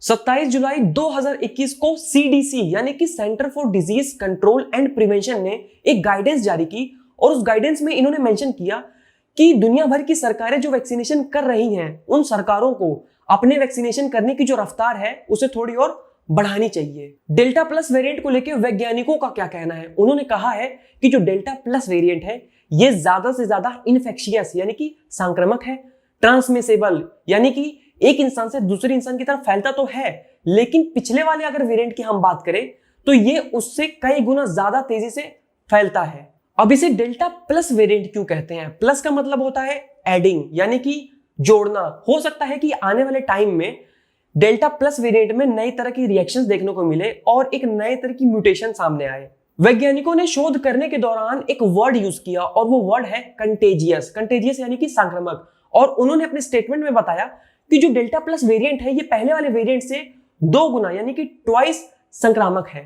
27 जुलाई 2021 को सीडीसी यानी कि centre for disease control and prevention ने एक गाइडेंस जारी की और उस गाइडेंस में इन्होंने मेंशन किया कि दुनिया भर की सरकारें जो वैक्सीनेशन कर रही हैं उन सरकारों को अपने वैक्सीनेशन करने की जो रफ्तार है उसे थोड़ी और बढ़ानी चाहिए। डेल्टा प्लस वेरिएंट को लेकर वैज्ञानिकों का क्या कहना है? उन्होंने कहा है कि जो डेल्टा प्लस वेरिएंट है ये ज्यादा से ज्यादा इन्फेक्शियस यानी कि संक्रामक है, ट्रांसमिसेबल यानी कि एक इंसान से दूसरे इंसान की तरफ फैलता तो है, लेकिन पिछले वाले अगर वेरिएंट की हम बात करें तो ये उससे कई गुना ज्यादा तेजी से फैलता है। अब इसे डेल्टा प्लस वेरिएंट क्यों कहते हैं? प्लस का मतलब होता है एडिंग यानी कि जोड़ना। हो सकता है कि आने वाले टाइम में डेल्टा प्लस वेरिएंट में नई तरह की रिएक्शंस देखने को मिले और एक नए तरह की म्यूटेशन सामने आए। वैज्ञानिकों ने शोध करने के दौरान एक वर्ड यूज किया और वो वर्ड है कंटेजियस। कंटेजियस यानी कि संक्रामक। और उन्होंने अपने स्टेटमेंट में बताया कि जो डेल्टा प्लस वेरिएंट है ये पहले वाले वेरिएंट से 2 गुना यानी कि ट्वाइस संक्रामक है।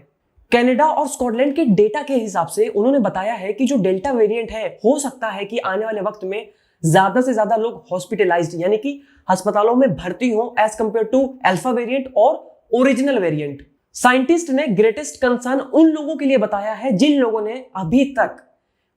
कनाडा और स्कॉटलैंड के डेटा के हिसाब से उन्होंने बताया है कि जो डेल्टा वेरिएंट है हो सकता है कि आने वाले वक्त में ज्यादा से ज्यादा लोग हॉस्पिटलाइज्ड यानी कि अस्पतालों में भर्ती हो as compare to alpha variant और ओरिजिनल वेरिएंट। साइंटिस्ट ने ग्रेटेस्ट कंसर्न उन लोगों के लिए बताया है जिन लोगों ने अभी तक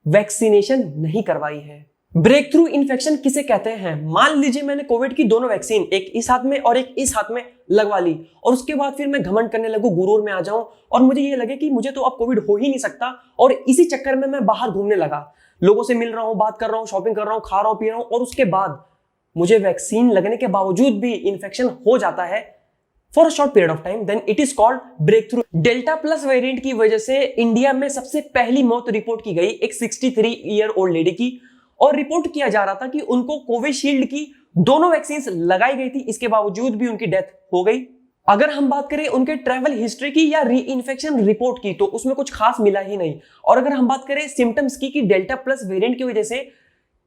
वैक्सीनेशन नहीं करवाई है। ब्रेक थ्रू इन्फेक्शन किसे कहते हैं? मान लीजिए मैंने कोविड की दोनों वैक्सीन, एक इस हाथ में और एक इस हाथ में लगवा ली और उसके बाद फिर मैं घमंड करने लगूं, गुरूर में आ जाऊं और मुझे ये लगे कि मुझे तो अब कोविड हो ही नहीं सकता और इसी चक्कर में मैं बाहर घूमने लगा, लोगों से मिल रहा हूं, बात कर रहा हूं, शॉपिंग कर रहा हूं, खा रहा हूं, पी रहा हूं और उसके बाद मुझे वैक्सीन लगने के बावजूद भी इन्फेक्शन हो जाता है for a short period of time, then it is called breakthrough. Delta plus variant की वजह से इंडिया में सबसे पहली मौत रिपोर्ट की गई एक 63 ईयर ओल्ड लेडी की और रिपोर्ट किया जा रहा था कि उनको कोविशील्ड की दोनों वैक्सीन लगाई गई थी, इसके बावजूद भी उनकी डेथ हो गई। अगर हम बात करें उनके ट्रैवल हिस्ट्री की या री इन्फेक्शन रिपोर्ट की तो उसमें कुछ खास मिला ही नहीं। और अगर हम बात करें सिम्टम्स की कि डेल्टा प्लस वेरिएंट की वजह से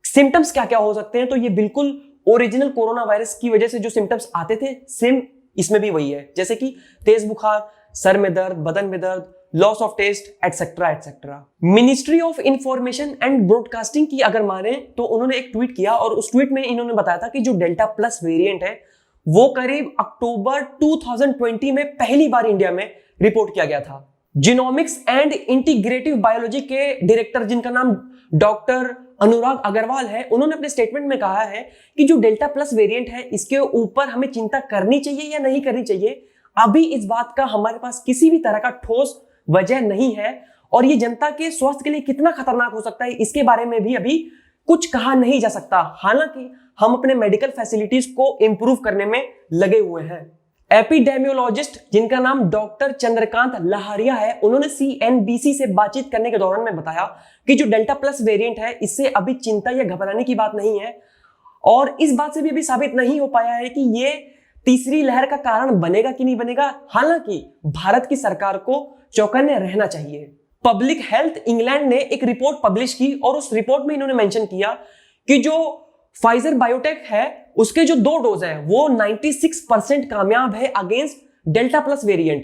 सिम्टम्स क्या क्या हो सकते हैं, तो ये बिल्कुल ओरिजिनल कोरोना वायरस की वजह से जो सिम्टम्स आते थे सेम इसमें भी वही है, जैसे कि तेज बुखार, सर में दर्द, बदन में दर्द, loss of taste etcetera etcetera. Ministry of information and broadcasting की अगर माने तो उन्होंने एक ट्वीट किया और उस ट्वीट में इन्होंने बताया था कि जो डेल्टा प्लस वेरिएंट है वो करीब अक्टूबर 2020 में पहली बार इंडिया में रिपोर्ट किया गया था। जीनोमिक्स एंड इंटीग्रेटिव बायोलॉजी के डायरेक्टर जिनका नाम डॉक्टर अनुराग अग्रवाल है, उन्होंने अपने स्टेटमेंट में कहा है कि जो डेल्टा प्लस वेरिएंट है इसके ऊपर हमें चिंता करनी चाहिए या नहीं करनी चाहिए, अभी इस बात का हमारे पास किसी भी तरह का ठोस वजह नहीं है और ये जनता के स्वास्थ्य के लिए कितना खतरनाक हो सकता है इसके बारे में भी अभी कुछ कहा नहीं जा सकता। हालांकि हम अपने मेडिकल फैसिलिटीज को इंप्रूव करने में लगे हुए हैं। एपिडेमियोलॉजिस्ट जिनका नाम डॉक्टर चंद्रकांत लहारिया है, उन्होंने CNBC से बातचीत करने के दौरान में बताया कि जो डेल्टा प्लस वेरिएंट है इससे अभी चिंता या घबराने की बात नहीं है और इस बात से भी अभी साबित नहीं हो पाया है कि ये तीसरी लहर का कारण बनेगा कि नहीं बनेगा। हालांकि भारत की सरकार को चौकन्ने रहना चाहिए। पब्लिक हेल्थ इंग्लैंड ने एक रिपोर्ट पब्लिश की और उस रिपोर्ट में इन्होंने मेंशन किया कि जो फाइजर बायोटेक है उसके जो 2 डोज हैं वो 96% कामयाब है अगेंस्ट डेल्टा प्लस वेरिएंट।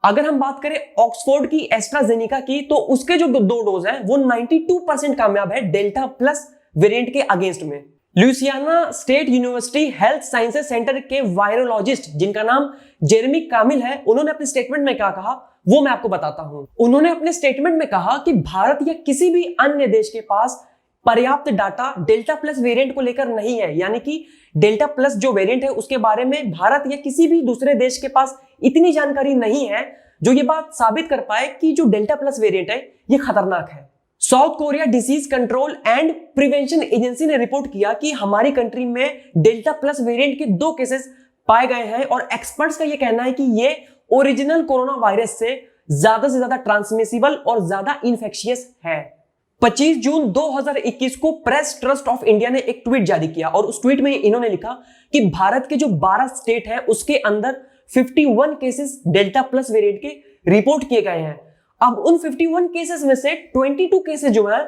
अगर हम बात करें ऑक्सफोर्ड की एस्ट्राजेनिका की तो उसके जो 2 डोज हैं वो 92% कामयाब है डेल्टा प्लस वेरिएंट के अगेंस्ट में। Louisiana state university health sciences centre के वायरोलॉजिस्ट जिनका नाम जेरेमी कामिल है, उन्होंने अपने स्टेटमेंट में क्या कहा वो मैं आपको बताता हूं। उन्होंने अपने स्टेटमेंट में कहा कि भारत या किसी भी अन्य देश के पास पर्याप्त डाटा डेल्टा प्लस वेरिएंट को लेकर नहीं है, यानी कि डेल्टा प्लस जो वेरिएंट है उसके बारे में भारत या किसी भी दूसरे देश के पास इतनी जानकारी नहीं है जो ये बात साबित कर पाए कि जो डेल्टा प्लस वेरिएंट है ये खतरनाक है। South Korea disease control and prevention agency ने रिपोर्ट किया कि हमारी कंट्री में डेल्टा प्लस वेरिएंट के 2 केसेस पाए गए हैं और एक्सपर्ट्स का यह कहना है कि ये ओरिजिनल कोरोना वायरस से ज्यादा ट्रांसमिसिबल और ज्यादा इन्फेक्शियस है। 25 जून 2021 को प्रेस ट्रस्ट ऑफ इंडिया ने एक ट्वीट जारी किया और उस ट्वीट में इन्होंने लिखा कि भारत के जो 12 स्टेट है उसके अंदर 51 केसेस डेल्टा प्लस वेरिएंट के रिपोर्ट किए गए हैं। अब उन 51 केसेस में से 22 केसेस जो है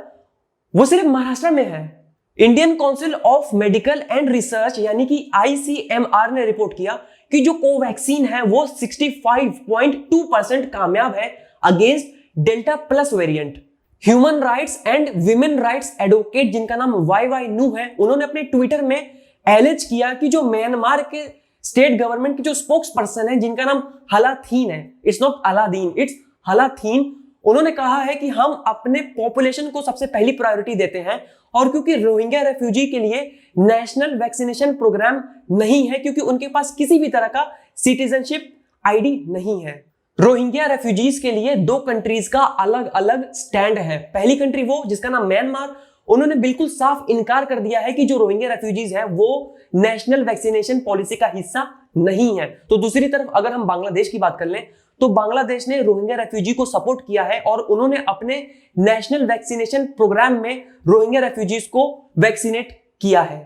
वो सिर्फ महाराष्ट्र में है। Indian council of medical and research यानी कि ICMR ने रिपोर्ट किया कि जो कोवैक्सीन है वो 65.2% कामयाब है against delta plus variant. Human rights and women rights advocate जिनका नाम YY नू है, उन्होंने अपने ट्विटर में एलिज किया कि जो म्यांमार के स्टेट गवर्नमेंट के जो स्पोक्स पर्सन है जिनका नाम हलाथीन है, इट्स नॉट अलादीन, इट्स हलाथीन, उन्होंने कहा है कि हम अपने पॉपुलेशन को सबसे पहली प्रायोरिटी देते हैं, और क्योंकि रोहिंग्या रेफ्यूजी के लिए नेशनल वैक्सीनेशन प्रोग्राम नहीं है, क्योंकि उनके पास किसी भी तरह का सिटीजनशिप आईडी नहीं है। रोहिंग्या रेफ्यूजीज के लिए दो कंट्रीज का अलग अलग स्टैंड है। पहली कंट्री वो जिसका नाम म्यांमार, उन्होंने बिल्कुल साफ इनकार कर दिया है कि जो रोहिंग्या रेफ्यूजीज हैं वो नेशनल वैक्सीनेशन पॉलिसी का हिस्सा नहीं है। तो दूसरी तरफ अगर हम बांग्लादेश की बात कर लें तो बांग्लादेश ने रोहिंग्या रेफ्यूजी को सपोर्ट किया है और उन्होंने अपने नेशनल वैक्सीनेशन प्रोग्राम में रोहिंग्या रेफ्यूजीज को वैक्सीनेट किया है।